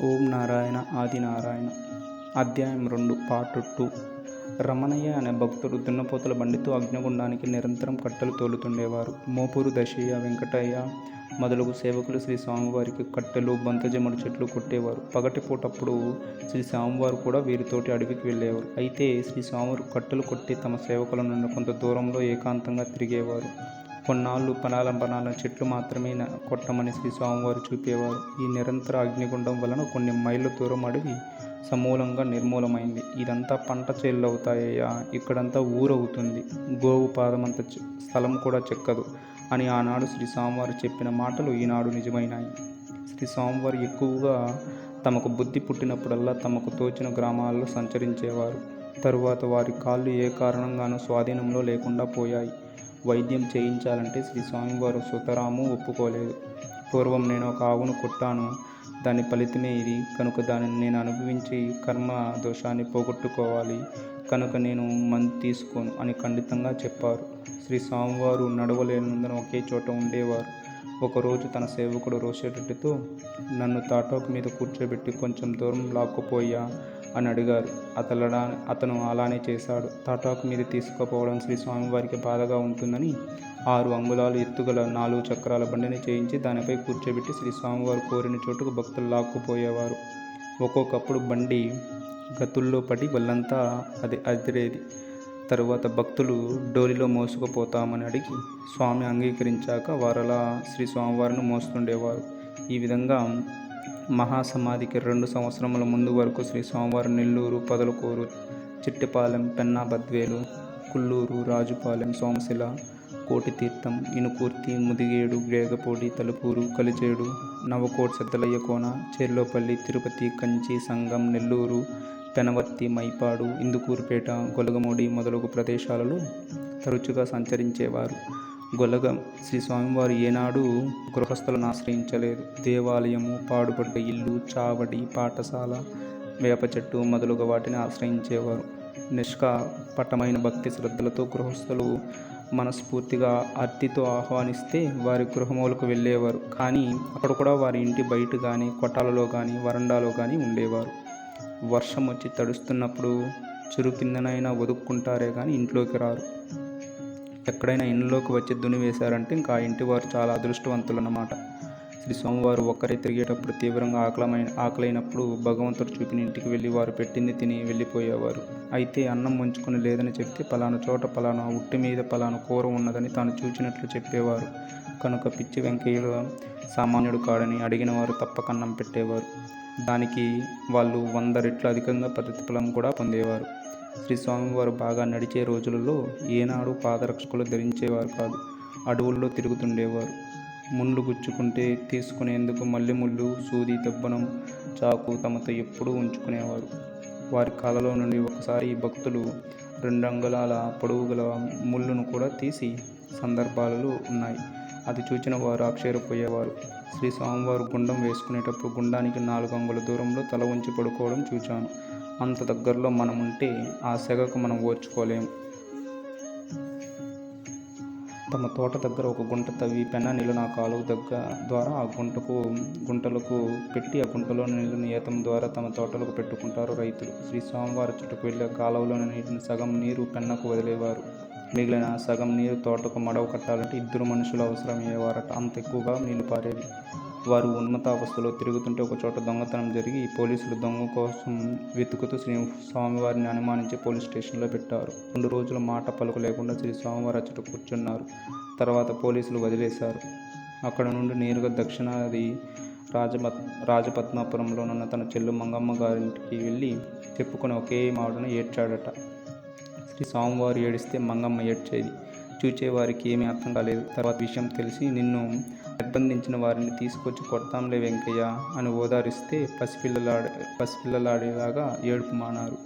ఓం నారాయణ ఆది నారాయణ. అధ్యాయం 2 పార్ట్ 2. రమణయ్య అనే భక్తుడు దున్నపోతుల బండితో అగ్నిగుండానికి నిరంతరం కట్టెలు తోలుతుండేవారు. మోపూరు దశయ్య, వెంకటయ్య మొదలగు సేవకులు శ్రీ స్వామివారికి కట్టెలు, బంతజమడు చెట్లు కొట్టేవారు. పగటిపూటప్పుడు శ్రీ స్వామివారు కూడా వీరితోటి అడవికి వెళ్ళేవారు. అయితే శ్రీ స్వామివారు కట్టెలు కొట్టి తమ సేవకుల నుండి కొంత దూరంలో ఏకాంతంగా తిరిగేవారు. కొన్నాళ్ళు పనాల చెట్లు మాత్రమే కొట్టమని శ్రీ స్వామివారు చూపేవారు. ఈ నిరంతర అగ్నిగుండం వలన కొన్ని మైళ్ళ దూరం అడవి సమూలంగా నిర్మూలమైంది. ఇదంతా పంట చేళ్ళు అవుతాయ్యా, ఇక్కడంతా ఊరవుతుంది, గోవు పాదమంత స్థలం కూడా చెక్కదు అని ఆనాడు శ్రీ స్వామివారు చెప్పిన మాటలు ఈనాడు నిజమైనాయి. శ్రీ స్వామివారు ఎక్కువగా తమకు బుద్ధి పుట్టినప్పుడల్లా తమకు తోచిన గ్రామాల్లో సంచరించేవారు. తరువాత వారి కాళ్ళు ఏ కారణంగానూ స్వాధీనంలో లేకుండా పోయాయి. వైద్యం చేయించాలంటే శ్రీ స్వామివారు సుతరాము ఒప్పుకోలేదు. పూర్వం నేను ఒక ఆవును కొట్టాను, దాని ఫలితమే ఇది కనుక దానిని నేను అనుభవించి కర్మ దోషాన్ని పోగొట్టుకోవాలి కనుక నేను మందు తీసుకోను అని ఖండితంగా చెప్పారు. శ్రీ స్వామివారు నడవలేనందున ఒకే చోట ఉండేవారు. ఒకరోజు తన సేవకుడు రోషెరెడ్డితో, నన్ను తాటాకు మీద కూర్చోబెట్టి కొంచెం దూరం లాక్కుపోయా అని అడిగారు. అతను అలానే చేశాడు. తాటాకు మీద తీసుకుపోవడం శ్రీ స్వామివారికి బాధగా ఉంటుందని 6 అంగుళాలు ఎత్తుగల 4 చక్రాల బండిని చేయించి దానిపై కూర్చోబెట్టి శ్రీ స్వామివారు కోరిన చోటుకు భక్తులు లాక్కుపోయేవారు. ఒక్కొక్కప్పుడు బండి గతుల్లో పడి వాళ్ళంతా అదిరేది. తరువాత భక్తులు డోలిలో మోసుకుపోతామని అడిగి స్వామి అంగీకరించాక వారలా శ్రీ స్వామివారిని మోస్తుండేవారు. ఈ విధంగా మహాసమాధికి 2 సంవత్సరముల ముందు వరకు శ్రీ స్వామివారు నెల్లూరు, పొదలకూరు, చిట్టిపాలెం, పెన్నా బద్వేలు, కుల్లూరు, రాజుపాలెం, సోమశిల, కోటితీర్థం, ఇనుకూర్తి, ముదిగేడు, గ్రేగపూడి, తలుపూరు, కలిచేడు, నవకోట్, సిద్ధలయ్య కోన, చేర్లోపల్లి, తిరుపతి, కంచి, సంగం, నెల్లూరు, పెనవర్తి, మైపాడు, ఇందుకూరుపేట, గొలగమూడి మొదలగు ప్రదేశాలలో తరచుగా సంచరించేవారు. శ్రీ స్వామివారు ఏనాడు గృహస్థులను ఆశ్రయించలేదు. దేవాలయము, పాడుపడ్డ ఇల్లు, చావడి, పాఠశాల, వేప చెట్టు మొదలుగా వాటిని ఆశ్రయించేవారు. నిష్కపటమైన భక్తి శ్రద్ధలతో గృహస్థులు మనస్ఫూర్తిగా అర్తితో ఆహ్వానిస్తే వారి గృహములకు వెళ్ళేవారు. కానీ అక్కడ కూడా వారి ఇంటి బయట కానీ, కొట్టాలలో కానీ, వరండాలో కానీ ఉండేవారు. వర్షం వచ్చి తడుస్తున్నప్పుడు చెరు కిందనైనా ఒదుక్కుంటారే కానీ ఇంట్లోకి రారు. ఎక్కడైనా ఇంట్లోకి వచ్చి దుని వేశారంటే ఇంకా ఆ ఇంటి వారు చాలా అదృష్టవంతులు అన్నమాట. శ్రీ స్వామివారు ఒక్కరే తిరిగేటప్పుడు తీవ్రంగా ఆకలైనప్పుడు భగవంతుడు చూపిన ఇంటికి వెళ్ళి వారు పెట్టింది తిని వెళ్ళిపోయేవారు. అయితే అన్నం ఉంచుకొని లేదని చెప్తే పలానా చోట పలానా ఉట్టి మీద పలానా కూర ఉన్నదని తాను చూచినట్లు చెప్పేవారు. కనుక పిచ్చి వెంకయ్యలు సామాన్యుడు కాడని అడిగిన వారు తప్పక అన్నం పెట్టేవారు. దానికి వాళ్ళు 100 రెట్లు అధికంగా ప్రతిఫలం కూడా పొందేవారు. శ్రీ స్వామివారు బాగా నడిచే రోజులలో ఏనాడు పాదరక్షకులు ధరించేవారు కాదు. అడవుల్లో తిరుగుతుండేవారు. ముళ్ళు గుచ్చుకుంటే తీసుకునేందుకు మల్లెముళ్ళు, సూది, దెబ్బనం, చాకు తమతో ఎప్పుడూ ఉంచుకునేవారు. వారి కాళ్ళలో నుండి ఒకసారి భక్తులు 2 అంగుళాల పొడవు గల ముళ్ళును కూడా తీసి సందర్భాలు ఉన్నాయి. అది చూచిన వారు ఆశ్చర్యపోయేవారు. శ్రీ స్వామివారు గుండం వేసుకునేటప్పుడు గుండానికి 4 అంగుళాల దూరంలో తల ఉంచి పడుకోవడం చూచాను. అంత దగ్గరలో మనం ఉంటే ఆ సెగకు మనం ఓర్చుకోలేము. తమ తోట దగ్గర ఒక గుంట తవ్వి పెన్నా నీళ్ళను ఆ కాలువ ద్వారా ఆ గుంటలకు పెట్టి ఆ గుంటలోని నీళ్ళను ఏతం ద్వారా తమ తోటలకు పెట్టుకుంటారు రైతులు. శ్రీ స్వామివారి చుట్టూ వెళ్ళే కాలువలోని నీటిని సగం నీరు పెన్నకు వదిలేవారు. మిగిలిన సగం నీరు తోటకు మడవ కట్టాలంటే 2 మనుషులు అవసరమయ్యేవారట. అంత ఎక్కువగా నీళ్లు పారేవి. వారు ఉన్నతావస్థలో తిరుగుతుంటే ఒకచోట దొంగతనం జరిగి పోలీసులు దొంగ కోసం వెతుకుతూ శ్రీ స్వామివారిని అనుమానించి పోలీస్ స్టేషన్లో పెట్టారు. 2 రోజుల మాట పలుకు లేకుండా శ్రీ స్వామివారి అచ్చట కూర్చున్నారు. తర్వాత పోలీసులు వదిలేశారు. అక్కడ నుండి నేరుగా దక్షిణాది రాజపద్మాపురంలోనున్న తన చెల్లు మంగమ్మ గారింటికి వెళ్ళి చెప్పుకొని ఒకే మాటను ఏడ్చాడట. శ్రీ స్వామివారు ఏడిస్తే మంగమ్మ ఏడ్చేది. చూచేవారికి ఏమీ అర్థం కాలేదు. తర్వాత విషయం తెలిసి నిన్ను నిర్బంధించిన వారిని తీసుకొచ్చి కొడతాంలే వెంకయ్య అని ఓదారిస్తే పసిపిల్లలాడేలాగా ఏడుపు మానారు.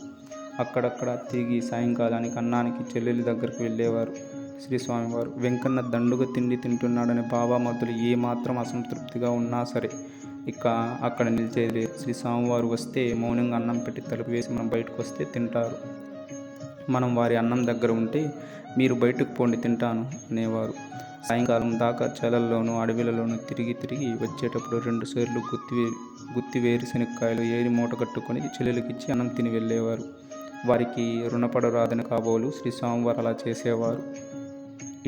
అక్కడక్కడ తిరిగి సాయంకాలానికి అన్నానికి చెల్లెలి దగ్గరికి వెళ్ళేవారు. శ్రీ స్వామివారు వెంకన్న దండుగా తిండి తింటున్నాడని బావామద్దులు ఏమాత్రం అసంతృప్తిగా ఉన్నా సరే అక్కడ నిలిచేది లేదు. శ్రీ స్వామివారు వస్తే మౌనంగా అన్నం పెట్టి తలుపు వేసి మనం బయటకు వస్తే తింటారు. మనం వారి అన్నం దగ్గర ఉంటే మీరు బయటకు పోండి తింటాను అనేవారు. సాయంకాలం దాకా చేలల్లోనూ అడవిలలోనూ తిరిగి వచ్చేటప్పుడు 2 సేర్లు గుత్తి వేరుశెనక్కాయలు ఏరి మూట కట్టుకొని చెల్లెలికిచ్చి అన్నం తిని వెళ్ళేవారు. వారికి రుణపడరాదని కాబోలు శ్రీ స్వామివారు అలా చేసేవారు.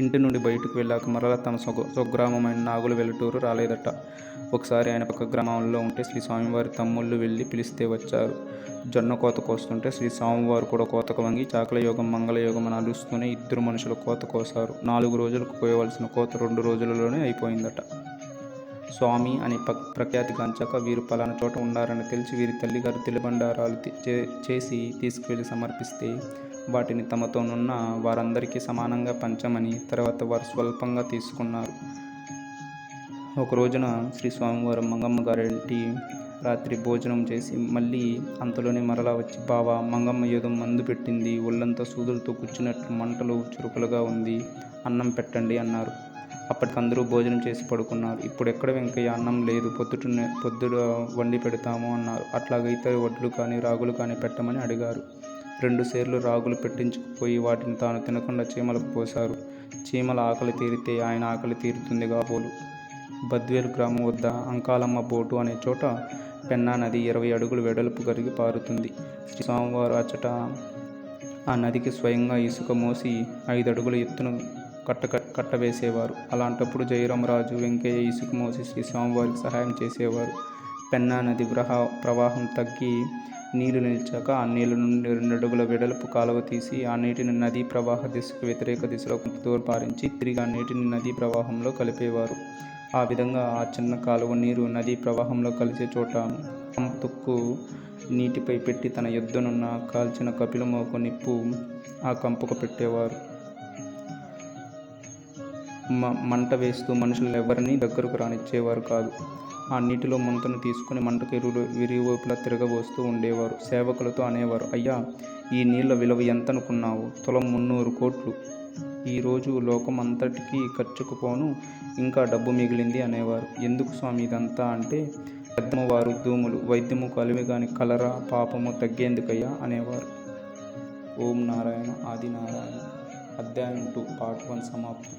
ఇంటి నుండి బయటకు వెళ్ళాక మరలా తమ స్వగ్రామమైన నాగుల వెల్లటూరు రాలేదట. ఒకసారి ఆయన పక్క గ్రామంలో ఉంటే శ్రీ స్వామివారి తమ్ముళ్ళు వెళ్ళి పిలిస్తే వచ్చారు. జొన్న కోత కోస్తుంటే శ్రీ స్వామివారు కూడా కోతకు వంగి చాకలయోగం మంగళయోగం అని అలుస్తూనే 2 మనుషులు కోత కోసారు. 4 రోజులకు కోయవలసిన కోత 2 రోజులలోనే అయిపోయిందట. స్వామి అని ప్రఖ్యాతిగాంచాక వీరు పలానా చోట ఉన్నారని తెలిసి వీరి తల్లిగారు తిలబండారాలు చేసి తీసుకువెళ్ళి సమర్పిస్తే వాటిని తమతోనున్న వారందరికీ సమానంగా పంచమని తర్వాత వారు స్వల్పంగా తీసుకున్నారు. ఒక రోజున శ్రీ స్వామివారు మంగమ్మ గారింటి రాత్రి భోజనం చేసి మళ్ళీ అంతలోనే మరలా వచ్చి, బావా, మంగమ్మ ఏదో మందు పెట్టింది, ఒళ్ళంతా సూదులతో కూర్చున్నట్లు మంటలు చురుకులుగా ఉంది, అన్నం పెట్టండి అన్నారు. అప్పటికి అందరూ భోజనం చేసి పడుకున్నారు. ఇప్పుడు ఎక్కడ వెంకయ్య, అన్నం లేదు, పొద్దున వండి పెడతాము అన్నారు. అట్లాగైతే వడ్లు కానీ రాగులు కానీ పెట్టమని అడిగారు. 2 సేర్లు రాగులు పెట్టించుకుపోయి వాటిని తాను తినకుండా చీమలకు పోశారు. చీమల ఆకలి తీరితే ఆయన ఆకలి తీరుతుంది కాబోలు. బద్వేలు గ్రామం వద్ద అంకాలమ్మ బోటు అనే చోట పెన్నా నది 20 అడుగులు వెడల్పు కరిగి పారుతుంది. శ్రీ స్వామివారు అచ్చట ఆ నదికి స్వయంగా ఇసుక మోసి 5 అడుగుల ఎత్తున కట్టవేసేవారు. అలాంటప్పుడు జయరామరాజు వెంకయ్య ఇసుక మోసి శ్రీ స్వామివారికి సహాయం చేసేవారు. పెన్నా నది ప్రవాహం తగ్గి నీళ్లు నిలిచాక ఆ నీళ్ల నుండి 2 అడుగుల వెడల్పు కాలువ తీసి ఆ నీటిని నదీ ప్రవాహ దిశకు వ్యతిరేక దిశలో కొంత దూరం పారించి తిరిగి ఆ నీటిని నదీ ప్రవాహంలో కలిపేవారు. ఆ విధంగా ఆ చిన్న కాలువ నీరు నదీ ప్రవాహంలో కలిసే చోట కంపు తుక్కు నీటిపై పెట్టి తన యొద్దనున్న కాల్చిన కపిలమోకు నిప్పు ఆ కంపుకు పెట్టేవారు. మంట వేస్తూ మనుషులను ఎవరిని దగ్గరకు రానిచ్చేవారు కాదు. ఆ నీటిలో ముంతను తీసుకుని మంటకు ఇరువైపులా తిరగబోస్తూ ఉండేవారు. సేవకులతో అనేవారు, అయ్యా, ఈ నీళ్ల విలువ ఎంతనుకున్నావు? తులం 300 కోట్లు. ఈరోజు లోకం అంతటికీ ఖర్చుకు పోను ఇంకా డబ్బు మిగిలింది అనేవారు. ఎందుకు స్వామి ఇదంతా అంటే, పెద్దమ్మవారు దూములు వైద్యము కలిమి గాని కలరా పాపము తగ్గేందుకయ్యా అనేవారు. ఓం నారాయణ ఆది నారాయణ. అధ్యాయం 2 పార్ట్ 1 సమాప్తం.